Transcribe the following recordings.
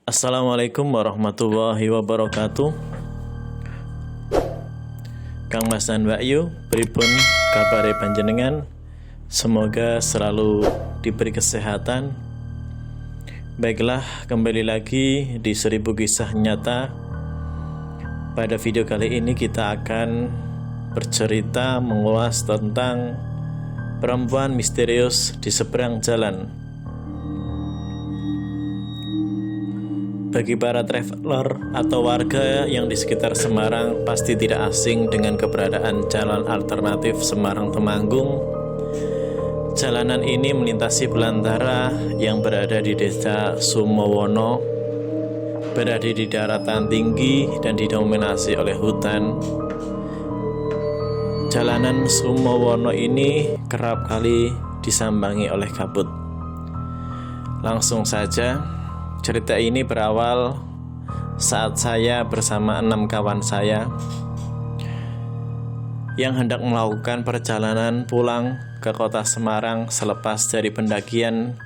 Assalamualaikum warahmatullahi wabarakatuh. Kang Mas dan Mbak Yu, pripun kabare panjenengan? Semoga selalu diberi kesehatan. Baiklah, kembali lagi di 1000 kisah nyata. Pada video kali ini kita akan bercerita mengulas tentang perempuan misterius di seberang jalan. Bagi para traveler atau warga yang di sekitar Semarang pasti tidak asing dengan keberadaan jalan alternatif Semarang-Temanggung. Jalanan ini melintasi belantara yang berada di desa Sumowono, berada di daratan tinggi dan didominasi oleh hutan. Jalanan Sumowono ini kerap kali disambangi oleh kabut. Langsung saja, cerita ini berawal saat saya bersama 6 kawan saya yang hendak melakukan perjalanan pulang ke kota Semarang selepas dari pendakian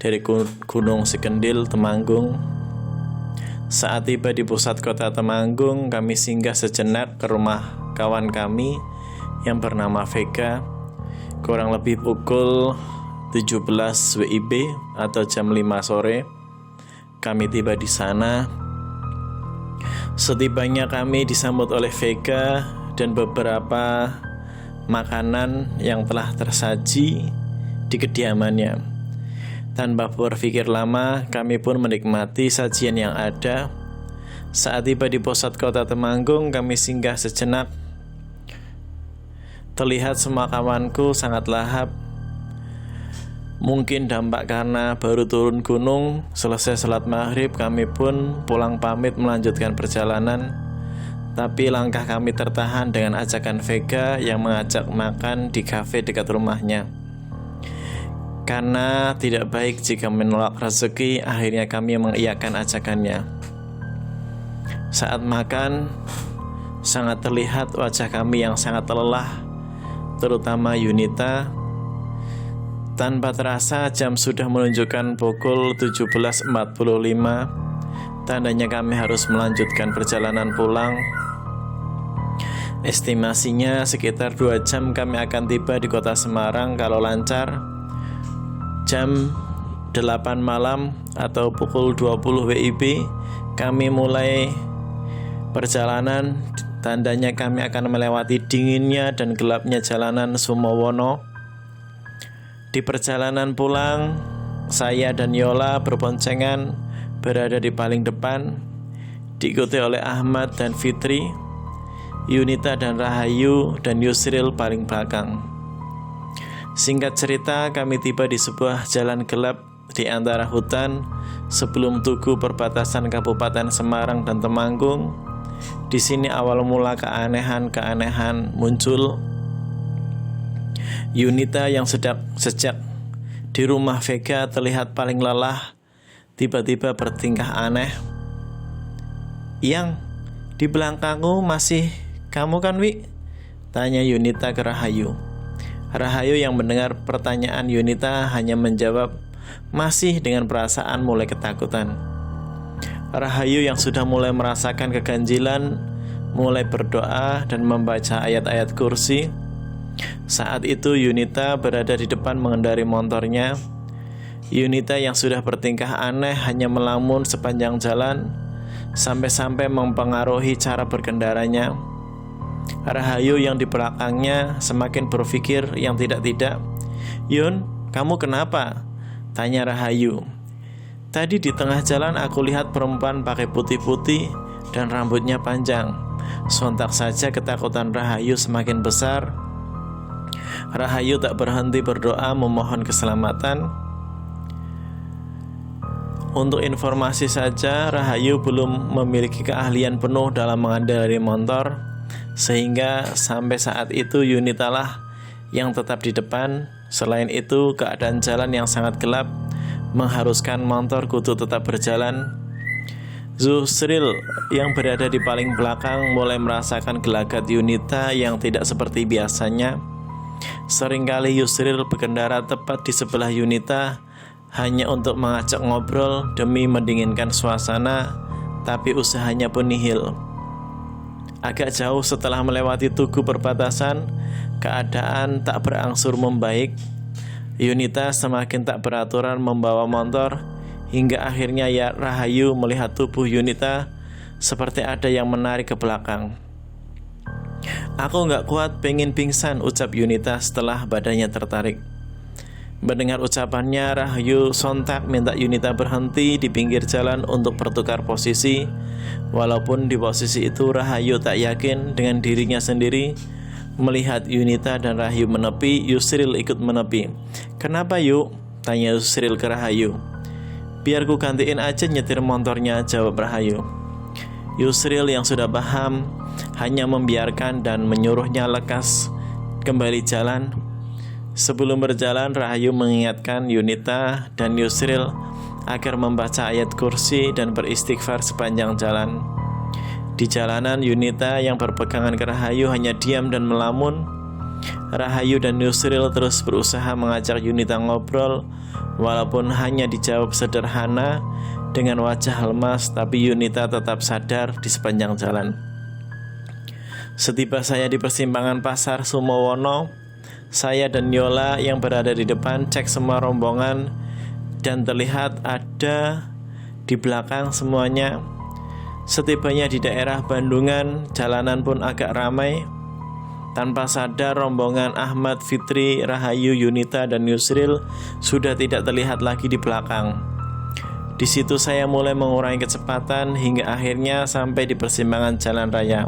dari Gunung Sikendil, Temanggung. Saat tiba di pusat kota Temanggung, kami singgah sejenak ke rumah kawan kami yang bernama Vega. Kurang lebih pukul 17 WIB atau jam 5 sore. Kami tiba di sana. Setibanya kami disambut oleh Vega dan beberapa makanan yang telah tersaji di kediamannya. Tanpa berpikir lama, kami pun menikmati sajian yang ada. Saat tiba di pusat kota Temanggung, kami singgah sejenak. Terlihat semua kawanku sangat lahap. Mungkin dampak karena baru turun gunung. Selesai sholat maghrib, kami pun pulang pamit melanjutkan perjalanan. Tapi langkah kami tertahan dengan ajakan Vega yang mengajak makan di kafe dekat rumahnya. Karena tidak baik jika menolak rezeki, akhirnya kami mengiyakan ajakannya. Saat makan, sangat terlihat wajah kami yang sangat lelah, terutama Yunita. Tanpa terasa jam sudah menunjukkan pukul 17.45. Tandanya kami harus melanjutkan perjalanan pulang. Estimasinya sekitar 2 jam kami akan tiba di kota Semarang kalau lancar. Jam 8 malam atau pukul 20 WIB kami mulai perjalanan. Tandanya kami akan melewati dinginnya dan gelapnya jalanan Sumowono. Di perjalanan pulang, saya dan Yola berboncengan berada di paling depan, diikuti oleh Ahmad dan Fitri, Yunita dan Rahayu, dan Yusril paling belakang. Singkat cerita, kami tiba di sebuah jalan gelap di antara hutan sebelum tugu perbatasan Kabupaten Semarang dan Temanggung. Di sini awal mula keanehan muncul. Yunita yang sejak di rumah Vega terlihat paling lelah, tiba-tiba bertingkah aneh. "Yang di belakangmu masih kamu kan, Wi?" tanya Yunita ke Rahayu. Rahayu yang mendengar pertanyaan Yunita hanya menjawab masih dengan perasaan mulai ketakutan. Rahayu yang sudah mulai merasakan keganjilan mulai berdoa dan membaca ayat-ayat kursi. Saat itu Yunita berada di depan mengendari motornya. Yunita yang sudah bertingkah aneh hanya melamun sepanjang jalan, sampai-sampai mempengaruhi cara berkendaranya. Rahayu yang di belakangnya semakin berpikir yang tidak-tidak. "Yun, kamu kenapa?" tanya Rahayu. "Tadi di tengah jalan aku lihat perempuan pakai putih-putih dan rambutnya panjang." Sontak saja ketakutan Rahayu semakin besar. Rahayu tak berhenti berdoa memohon keselamatan. Untuk informasi saja, Rahayu belum memiliki keahlian penuh dalam mengendarai motor, sehingga sampai saat itu Yunita lah yang tetap di depan. Selain itu, keadaan jalan yang sangat gelap mengharuskan motor kudu tetap berjalan. Yusril yang berada di paling belakang mulai merasakan gelagat Yunita yang tidak seperti biasanya. Seringkali Yusril berkendara tepat di sebelah Yunita hanya untuk mengajak ngobrol demi mendinginkan suasana, tapi usahanya pun nihil. Agak jauh setelah melewati tugu perbatasan, keadaan tak berangsur membaik. Yunita semakin tak beraturan membawa motor, hingga akhirnya Rahayu melihat tubuh Yunita seperti ada yang menarik ke belakang. "Aku gak kuat, pengen pingsan," ucap Yunita setelah badannya tertarik. Mendengar ucapannya, Rahayu sontak minta Yunita berhenti di pinggir jalan untuk bertukar posisi. Walaupun di posisi itu Rahayu tak yakin dengan dirinya sendiri. Melihat Yunita dan Rahayu menepi, Yusril ikut menepi. "Kenapa yuk?" tanya Yusril ke Rahayu. "Biar ku gantiin aja nyetir motornya," jawab Rahayu. Yusril yang sudah paham hanya membiarkan dan menyuruhnya lekas kembali jalan. Sebelum berjalan, Rahayu mengingatkan Yunita dan Yusril agar membaca ayat kursi dan beristighfar sepanjang jalan. Di jalanan, Yunita yang berpegangan ke Rahayu hanya diam dan melamun. Rahayu dan Yusril terus berusaha mengajak Yunita ngobrol, walaupun hanya dijawab sederhana dengan wajah lemas, tapi Yunita tetap sadar di sepanjang jalan. Setiba saya di persimpangan Pasar Sumowono, saya dan Yola yang berada di depan cek semua rombongan dan terlihat ada di belakang semuanya. Setibanya di daerah Bandungan, jalanan pun agak ramai. Tanpa sadar rombongan Ahmad, Fitri, Rahayu, Yunita, dan Yusril sudah tidak terlihat lagi di belakang. Di situ saya mulai mengurangi kecepatan hingga akhirnya sampai di persimpangan jalan raya.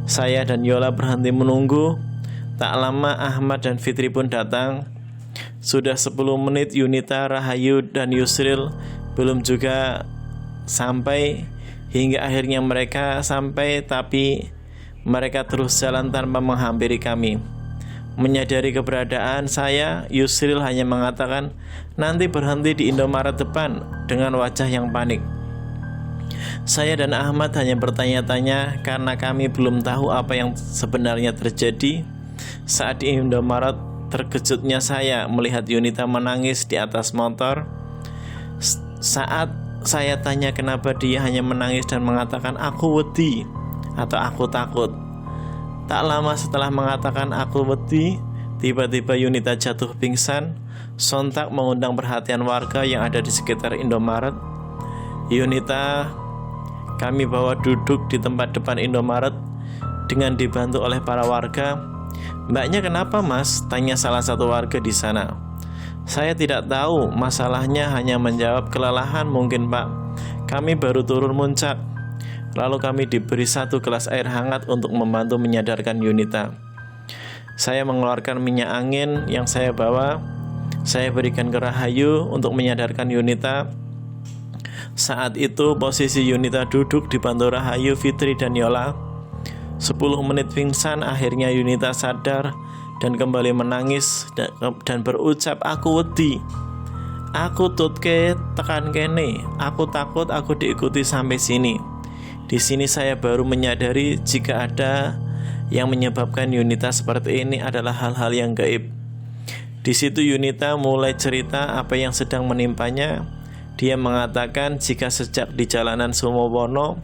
Saya dan Yola berhenti menunggu. Tak lama Ahmad dan Fitri pun datang. Sudah 10 menit Yunita, Rahayu, dan Yusril belum juga sampai. Hingga akhirnya mereka sampai, tapi mereka terus jalan tanpa menghampiri kami. Menyadari keberadaan saya, Yusril hanya mengatakan, "Nanti berhenti di Indomaret depan," dengan wajah yang panik. Saya dan Ahmad hanya bertanya-tanya karena kami belum tahu apa yang sebenarnya terjadi. Saat di Indomaret, terkejutnya saya melihat Yunita menangis di atas motor. Saat saya tanya kenapa dia hanya menangis dan mengatakan "aku wedi" atau "aku takut". Tak lama setelah mengatakan "aku wedi", tiba-tiba Yunita jatuh pingsan, sontak mengundang perhatian warga yang ada di sekitar Indomaret. Yunita kami bawa duduk di tempat depan Indomaret dengan dibantu oleh para warga. "Mbaknya kenapa, Mas?" tanya salah satu warga di sana. Saya tidak tahu, masalahnya hanya menjawab, "Kelelahan mungkin, Pak. Kami baru turun muncak." Lalu kami diberi 1 gelas air hangat untuk membantu menyadarkan Yunita. Saya mengeluarkan minyak angin yang saya bawa. Saya berikan ke Rahayu untuk menyadarkan Yunita. Saat itu posisi Yunita duduk dibantu Rahayu, Fitri, dan Yola. 10 menit pingsan, akhirnya Yunita sadar dan kembali menangis dan berucap, "Aku wedi. Aku tutke tekan kene. Aku takut aku diikuti sampai sini." Di sini saya baru menyadari jika ada yang menyebabkan Yunita seperti ini adalah hal-hal yang gaib. Di situ Yunita mulai cerita apa yang sedang menimpanya. Dia mengatakan jika sejak di jalanan Sumowono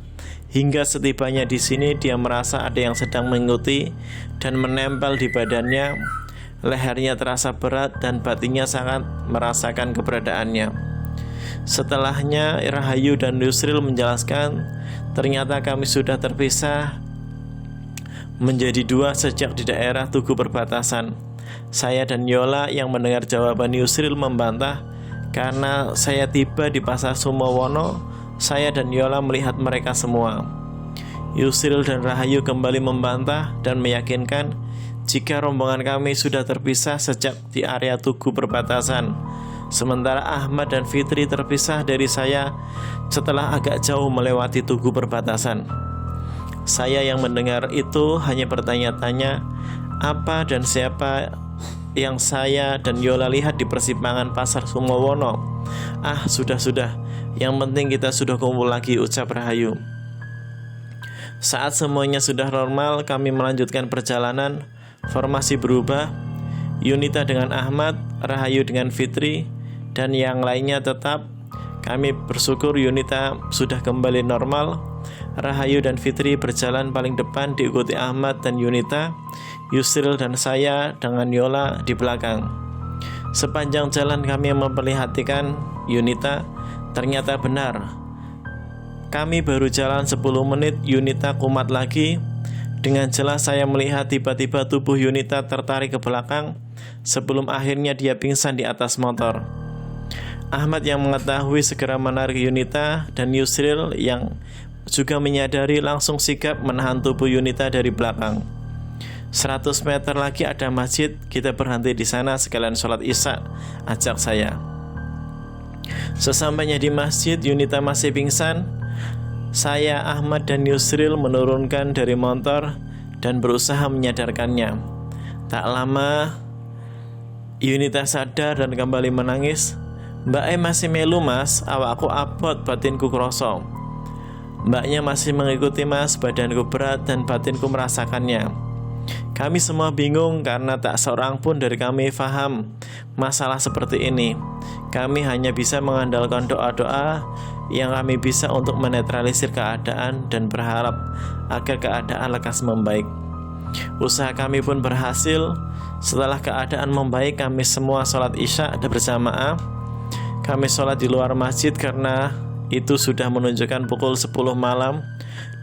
hingga setibanya di sini dia merasa ada yang sedang mengikuti dan menempel di badannya. Lehernya terasa berat dan batinnya sangat merasakan keberadaannya. Setelahnya Rahayu dan Yusril menjelaskan, ternyata kami sudah terpisah menjadi 2 sejak di daerah Tugu Perbatasan. Saya dan Yola yang mendengar jawaban Yusril membantah karena saya tiba di Pasar Sumowono. Saya dan Yola melihat mereka semua. Yusril dan Rahayu kembali membantah dan meyakinkan jika rombongan kami sudah terpisah sejak di area Tugu Perbatasan. Sementara Ahmad dan Fitri terpisah dari saya setelah agak jauh melewati Tugu Perbatasan. Saya yang mendengar itu hanya bertanya-tanya apa dan siapa yang saya dan Yola lihat di persimpangan Pasar Sumowono. Sudah. Yang penting kita sudah kumpul lagi, ucap Rahayu. Saat semuanya sudah normal, kami melanjutkan perjalanan. Formasi berubah. Yunita dengan Ahmad, Rahayu dengan Fitri, dan yang lainnya tetap. Kami bersyukur Yunita sudah kembali normal. Rahayu dan Fitri berjalan paling depan diikuti Ahmad dan Yunita, Yusril dan saya dengan Yola di belakang. Sepanjang jalan kami memperlihatkan Yunita, ternyata benar. Kami baru jalan 10 menit, Yunita kumat lagi. Dengan jelas saya melihat tiba-tiba tubuh Yunita tertarik ke belakang sebelum akhirnya dia pingsan di atas motor. Ahmad yang mengetahui segera menarik Yunita, dan Yusril yang juga menyadari langsung sigap menahan tubuh Yunita dari belakang. 100 meter lagi ada masjid, kita berhenti di sana sekalian sholat isya, ajak saya. Sesampainya di masjid, Yunita masih pingsan. Saya, Ahmad, dan Yusril menurunkan dari motor dan berusaha menyadarkannya. Tak lama, Yunita sadar dan kembali menangis. "Mbak masih melu mas, awakku abot, batinku kroso." Mbaknya masih mengikuti mas, badanku berat dan batinku merasakannya. Kami semua bingung karena tak seorang pun dari kami paham masalah seperti ini. Kami hanya bisa mengandalkan doa-doa yang kami bisa untuk menetralisir keadaan dan berharap agar keadaan lekas membaik. Usaha kami pun berhasil. Setelah keadaan membaik, kami semua sholat isya berjamaah. Kami sholat di luar masjid karena itu sudah menunjukkan pukul 10 malam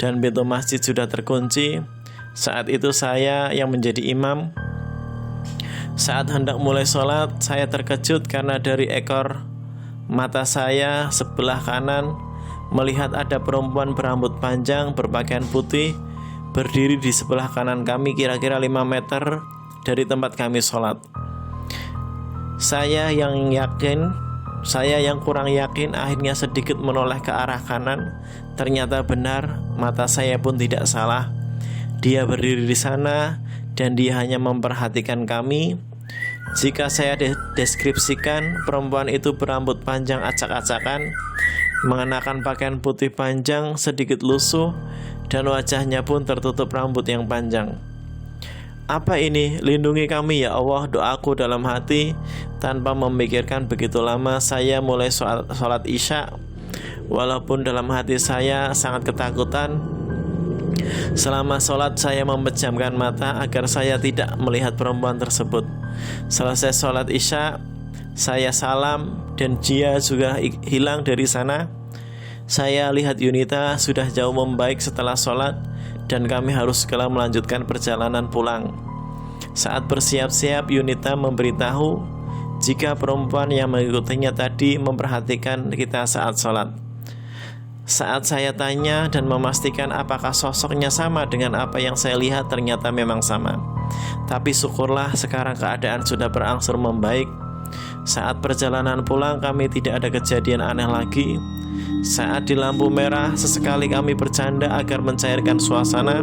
dan pintu masjid sudah terkunci. Saat itu saya yang menjadi imam. Saat hendak mulai sholat, saya terkejut karena dari ekor mata saya sebelah kanan melihat ada perempuan berambut panjang berpakaian putih berdiri di sebelah kanan kami kira-kira 5 meter dari tempat kami sholat. Saya yang kurang yakin akhirnya sedikit menoleh ke arah kanan. Ternyata benar, mata saya pun tidak salah. Dia berdiri di sana dan dia hanya memperhatikan kami. Jika saya deskripsikan, perempuan itu berambut panjang acak-acakan, mengenakan pakaian putih panjang sedikit lusuh, dan wajahnya pun tertutup rambut yang panjang. "Apa ini? Lindungi kami ya Allah," doaku dalam hati. Tanpa memikirkan begitu lama, saya mulai sholat isya. Walaupun dalam hati saya sangat ketakutan, selama sholat saya memejamkan mata agar saya tidak melihat perempuan tersebut. Selesai sholat isya, saya salam dan dia juga hilang dari sana. Saya lihat Yunita sudah jauh membaik setelah sholat dan kami harus segera melanjutkan perjalanan pulang. Saat bersiap-siap, Yunita memberitahu jika perempuan yang mengikutinya tadi memperhatikan kita saat sholat. Saat saya tanya dan memastikan apakah sosoknya sama dengan apa yang saya lihat, ternyata memang sama. Tapi syukurlah sekarang keadaan sudah berangsur membaik. Saat perjalanan pulang kami tidak ada kejadian aneh lagi. Saat di lampu merah sesekali kami bercanda agar mencairkan suasana.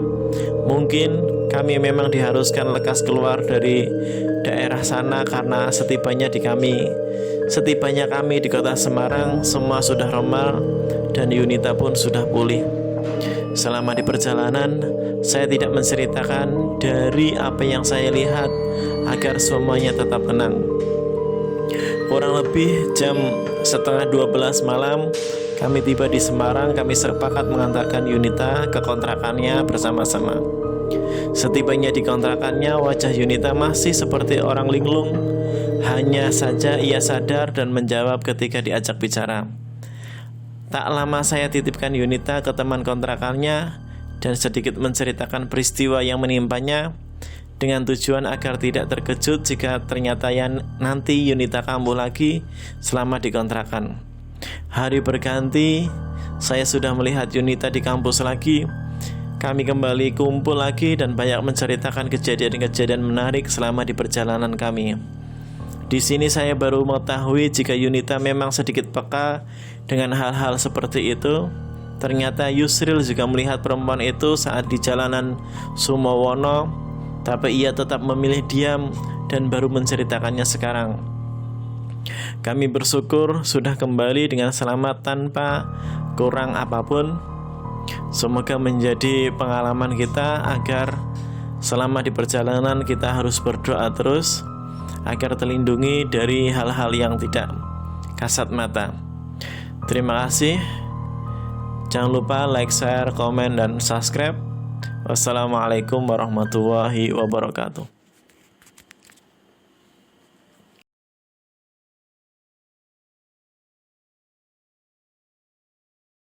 Mungkin kami memang diharuskan lekas keluar dari daerah sana karena setibanya kami di kota Semarang, semua sudah normal dan Yunita pun sudah pulih. Selama di perjalanan, saya tidak menceritakan dari apa yang saya lihat agar semuanya tetap tenang. Kurang lebih jam 11:30 malam, kami tiba di Semarang. Kami sepakat mengantarkan Yunita ke kontrakannya bersama-sama. Setibanya di kontrakannya, wajah Yunita masih seperti orang linglung. Hanya saja ia sadar dan menjawab ketika diajak bicara. Tak lama saya titipkan Yunita ke teman kontrakannya dan sedikit menceritakan peristiwa yang menimpanya, dengan tujuan agar tidak terkejut jika ternyata nanti Yunita kambuh lagi selama di kontrakan. Hari berganti, saya sudah melihat Yunita di kampus lagi. Kami kembali kumpul lagi dan banyak menceritakan kejadian-kejadian menarik selama di perjalanan kami. Di sini saya baru mengetahui jika Yunita memang sedikit peka dengan hal-hal seperti itu. Ternyata Yusril juga melihat perempuan itu saat di jalanan Sumowono, tapi ia tetap memilih diam dan baru menceritakannya sekarang. Kami bersyukur sudah kembali dengan selamat tanpa kurang apapun. Semoga menjadi pengalaman kita agar selama di perjalanan kita harus berdoa terus agar terlindungi dari hal-hal yang tidak kasat mata. Terima kasih. Jangan lupa like, share, komen, dan subscribe. Wassalamualaikum warahmatullahi wabarakatuh.